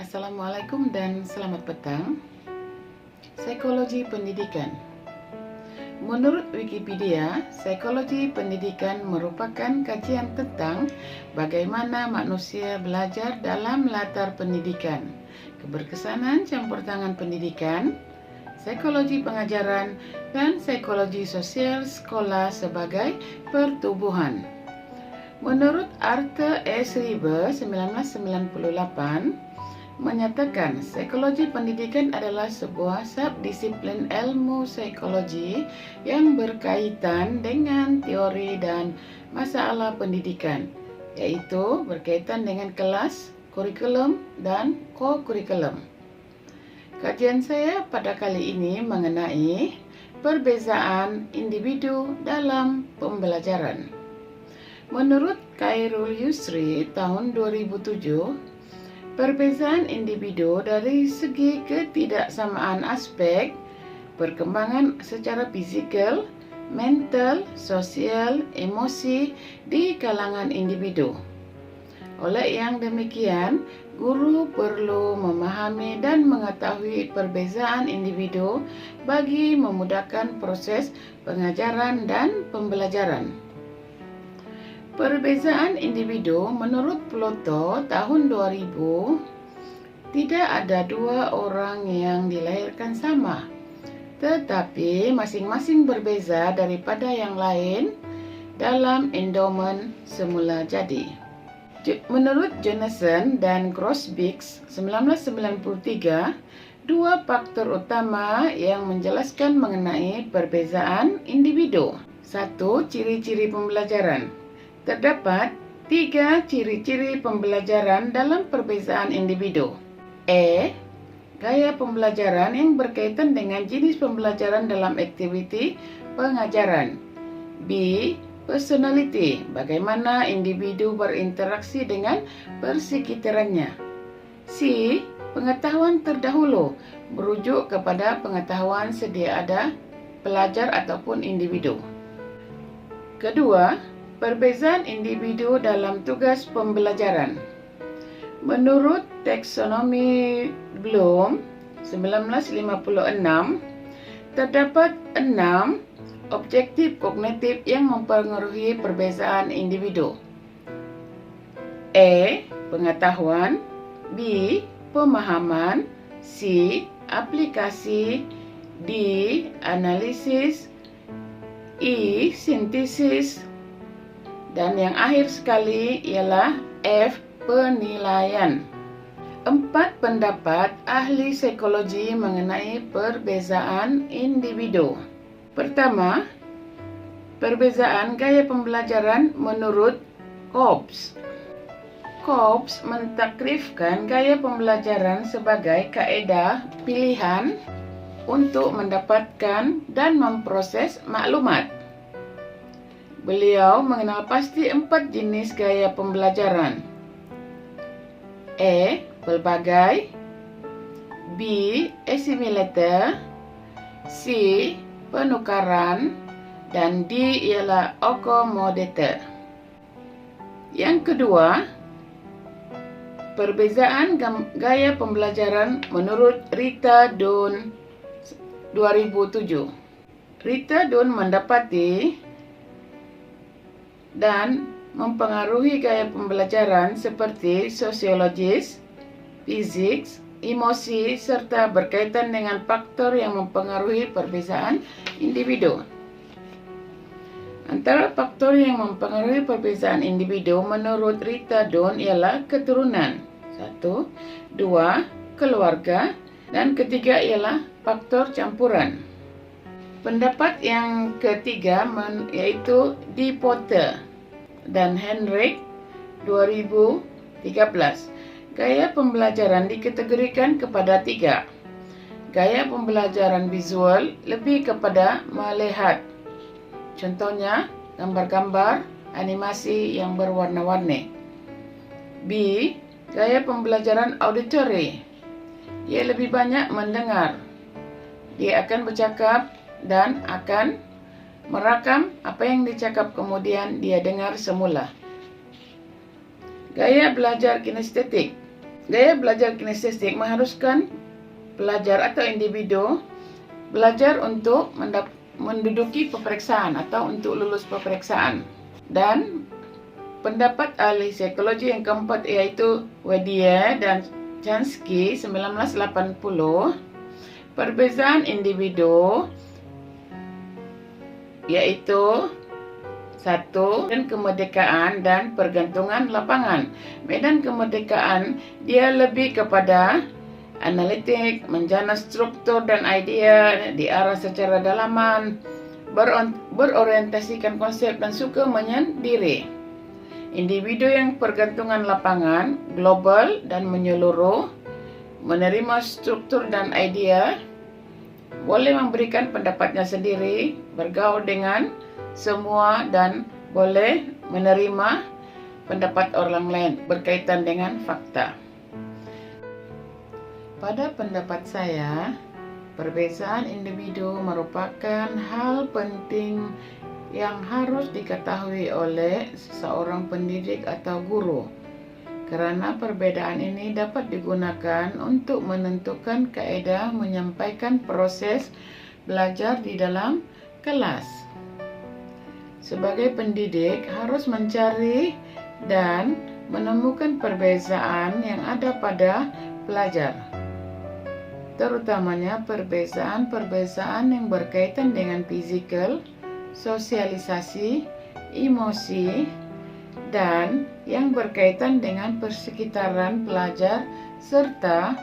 Assalamualaikum dan selamat petang. Psikologi pendidikan. Menurut Wikipedia, psikologi pendidikan merupakan kajian tentang bagaimana manusia belajar dalam latar pendidikan, keberkesanan campur tangan pendidikan, psikologi pengajaran, dan psikologi sosial sekolah sebagai pertubuhan. Menurut Arthur S. Riber 1998, menyatakan psikologi pendidikan adalah sebuah subdisiplin ilmu psikologi yang berkaitan dengan teori dan masalah pendidikan, yaitu berkaitan dengan kelas, kurikulum, dan co-kurikulum. Kajian saya pada kali ini mengenai perbezaan individu dalam pembelajaran. Menurut Khairul Yusri tahun 2007, perbezaan individu dari segi ketidaksamaan aspek perkembangan secara fisikal, mental, sosial, emosi di kalangan individu. Oleh yang demikian, guru perlu memahami dan mengetahui perbezaan individu bagi memudahkan proses pengajaran dan pembelajaran. Perbezaan individu menurut Plato tahun 2000, tidak ada dua orang yang dilahirkan sama, tetapi masing-masing berbeza daripada yang lain dalam endowment semula jadi. Menurut Jonasson dan Grossbix 1993, dua faktor utama yang menjelaskan mengenai perbezaan individu. 1. Ciri-ciri pembelajaran. Terdapat 3 ciri-ciri pembelajaran dalam perbezaan individu. Gaya pembelajaran yang berkaitan dengan jenis pembelajaran dalam aktiviti pengajaran. B. Personality, bagaimana individu berinteraksi dengan persekitarannya. C. Pengetahuan terdahulu, merujuk kepada pengetahuan sedia ada pelajar ataupun individu. Kedua, perbezaan individu dalam tugas pembelajaran. Menurut taksonomi Bloom 1956, terdapat 6 objektif kognitif yang mempengaruhi perbezaan individu. Pengetahuan. B. Pemahaman. C. Aplikasi. D. Analisis. E. Sintesis. Dan yang akhir sekali ialah F. Penilaian. 4 pendapat ahli psikologi mengenai perbezaan individu. Pertama, perbezaan gaya pembelajaran menurut Cobbs. Cobbs mentakrifkan gaya pembelajaran sebagai kaedah pilihan untuk mendapatkan dan memproses maklumat. Beliau mengenal pasti 4 jenis gaya pembelajaran. Pelbagai. B. Assimilator. C. Penukaran. Dan D ialah accommodator. Yang kedua, perbezaan gaya pembelajaran menurut Rita Dunn 2007. Rita Dunn mendapati dan mempengaruhi gaya pembelajaran seperti sosiologis, fisik, emosi, serta berkaitan dengan faktor yang mempengaruhi perbezaan individu. Antara faktor yang mempengaruhi perbezaan individu menurut Rita Dunn ialah keturunan, 1, 2, keluarga, dan ketiga ialah faktor campuran. Pendapat yang ketiga yaitu D. Potter dan Henrik 2013. Gaya pembelajaran dikategorikan kepada 3. Gaya pembelajaran visual lebih kepada melihat. Contohnya, gambar-gambar, animasi yang berwarna-warni. B. Gaya pembelajaran auditory. Ia lebih banyak mendengar. Dia akan bercakap dan akan merakam apa yang dicakap kemudian dia dengar semula. Gaya belajar kinestetik. Gaya belajar kinestetik mengharuskan pelajar atau individu belajar untuk menduduki peperiksaan atau untuk lulus peperiksaan. Dan pendapat ahli psikologi yang keempat yaitu Wedie dan Chansky 1980, perbezaan individu yaitu satu, dan kemerdekaan dan pergantungan lapangan. Medan kemerdekaan dia lebih kepada analitik, menjana struktur dan idea, diarah secara dalaman, berorientasikan konsep dan suka menyendiri. Individu yang pergantungan lapangan, global dan menyeluruh, menerima struktur dan idea, boleh memberikan pendapatnya sendiri, bergaul dengan semua dan boleh menerima pendapat orang lain berkaitan dengan fakta. Pada pendapat saya, perbezaan individu merupakan hal penting yang harus diketahui oleh seorang pendidik atau guru, kerana perbedaan ini dapat digunakan untuk menentukan kaedah menyampaikan proses belajar di dalam kelas. Sebagai pendidik harus mencari dan menemukan perbezaan yang ada pada pelajar, terutamanya perbezaan yang berkaitan dengan fizikal, sosialisasi, emosi, dan yang berkaitan dengan persekitaran pelajar serta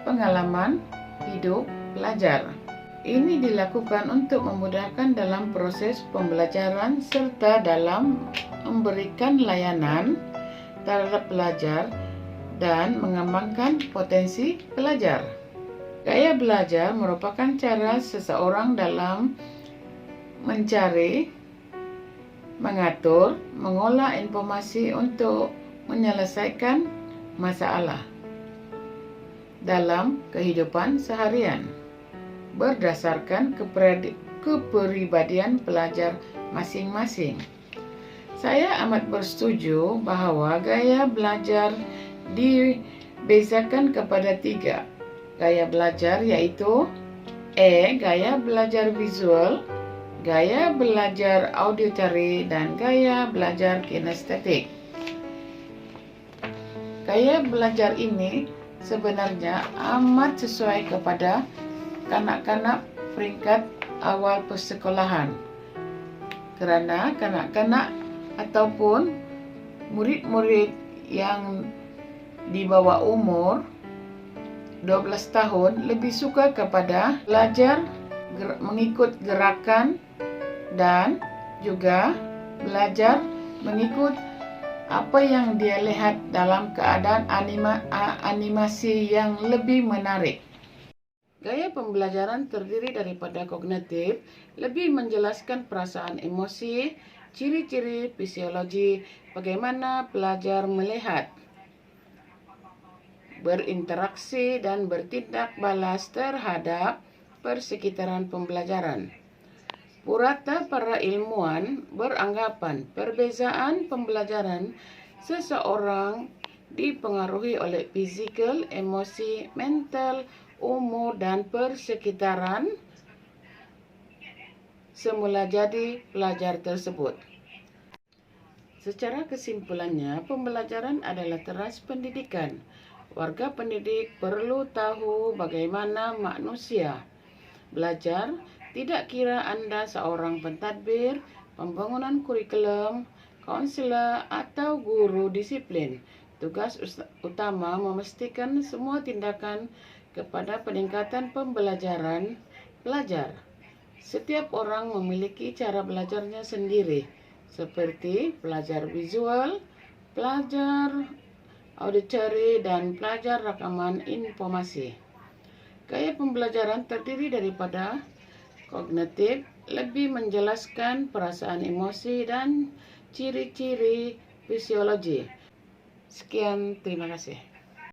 pengalaman hidup pelajar. Ini dilakukan untuk memudahkan dalam proses pembelajaran serta dalam memberikan layanan terhadap pelajar dan mengembangkan potensi pelajar. Gaya belajar merupakan cara seseorang dalam mencari, mengatur, mengolah informasi untuk menyelesaikan masalah dalam kehidupan seharian, berdasarkan kepribadian pelajar masing-masing. Saya amat bersetuju bahawa gaya belajar dibezakan kepada 3 gaya belajar, yaitu gaya belajar visual, gaya belajar auditory, dan gaya belajar kinestetik. Gaya belajar ini sebenarnya amat sesuai kepada kanak-kanak peringkat awal persekolahan, kerana kanak-kanak ataupun murid-murid yang di bawah umur 12 tahun lebih suka kepada belajar mengikut gerakan dan juga belajar mengikut apa yang dia lihat dalam keadaan animasi yang lebih menarik. Gaya pembelajaran terdiri daripada kognitif, lebih menjelaskan perasaan emosi, ciri-ciri fisiologi, bagaimana pelajar melihat, berinteraksi dan bertindak balas terhadap persekitaran pembelajaran. Purata para ilmuwan beranggapan perbezaan pembelajaran seseorang dipengaruhi oleh fizikal, emosi, mental, umur dan persekitaran semula jadi pelajar tersebut. Secara kesimpulannya, pembelajaran adalah teras pendidikan. Warga pendidik perlu tahu bagaimana manusia belajar, tidak kira anda seorang pentadbir, pembangunan kurikulum, kaunselor atau guru disiplin. Tugas utama memastikan semua tindakan kepada peningkatan pembelajaran pelajar. Setiap orang memiliki cara belajarnya sendiri, seperti pelajar visual, pelajar auditory, dan pelajar rakaman informasi. Gaya pembelajaran terdiri daripada kognitif, lebih menjelaskan perasaan emosi dan ciri-ciri fisiologi. Sekian, terima kasih.